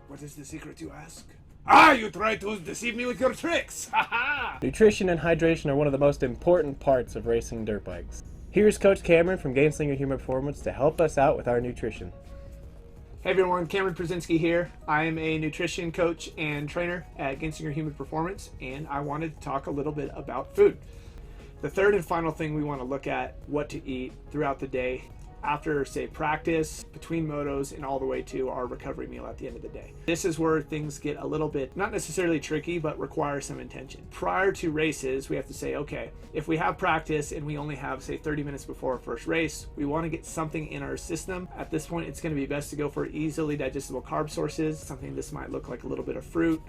What is the secret, you ask? Ah, you try to deceive me with your tricks! Ha ha! Nutrition and hydration are one of the most important parts of racing dirt bikes. Here's Coach Cameron from Gainslinger Human Performance to help us out with our nutrition. Hey everyone, Cameron Purczynski here. I am a nutrition coach and trainer at Gainslinger Human Performance, and I wanted to talk a little bit about food. The third and final thing we want to look at, what to eat throughout the day after, say, practice, between motos, and all the way to our recovery meal at the end of the day. This is where things get a little bit, not necessarily tricky, but require some intention. Prior to races, we have to say, okay, if we have practice and we only have, say, 30 minutes before our first race, we want to get something in our system. At this point, it's going to be best to go for easily digestible carb sources. Something this might look like a little bit of fruit,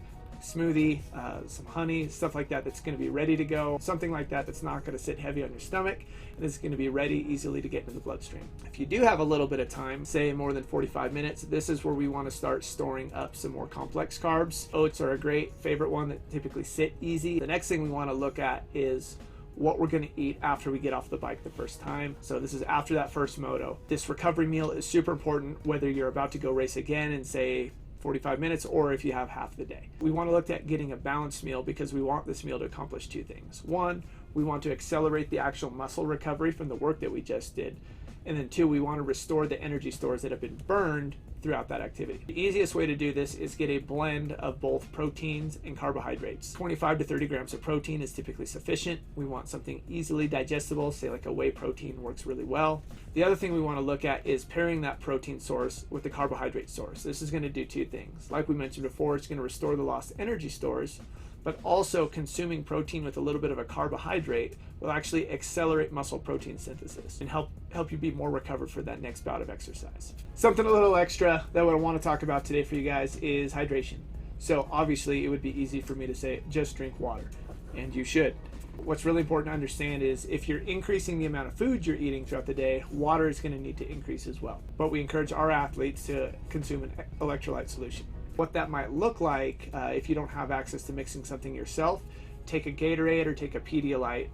smoothie, some honey, stuff like that that's going to be ready to go. Something like that that's not going to sit heavy on your stomach and is going to be ready easily to get into the bloodstream. If you do have a little bit of time, say more than 45 minutes, this is where we want to start storing up some more complex carbs. Oats are a great favorite one that typically sit easy. The next thing we want to look at is what we're going to eat after we get off the bike the first time. So this is after that first moto. This recovery meal is super important, whether you're about to go race again in, say, 45 minutes, or if you have half the day. We want to look at getting a balanced meal because we want this meal to accomplish two things. One, we want to accelerate the actual muscle recovery from the work that we just did. And then two, we want to restore the energy stores that have been burned throughout that activity. The easiest way to do this is get a blend of both proteins and carbohydrates. 25 to 30 grams of protein is typically sufficient. We want something easily digestible, say like a whey protein works really well. The other thing we want to look at is pairing that protein source with the carbohydrate source. This is going to do two things. Like we mentioned before, it's going to restore the lost energy stores, but also consuming protein with a little bit of a carbohydrate will actually accelerate muscle protein synthesis and help you be more recovered for that next bout of exercise. Something a little extra that I want to talk about today for you guys is hydration. So obviously it would be easy for me to say just drink water, and you should. What's really important to understand is if you're increasing the amount of food you're eating throughout the day, water is going to need to increase as well. But we encourage our athletes to consume an electrolyte solution. What that might look like if you don't have access to mixing something yourself, take a Gatorade or take a Pedialyte,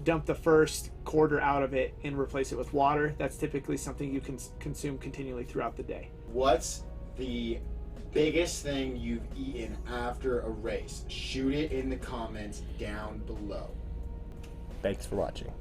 dump the first quarter out of it and replace it with water. That's typically something you can consume continually throughout the day. What's the biggest thing you've eaten after a race? Shoot it in the comments down below. Thanks for watching.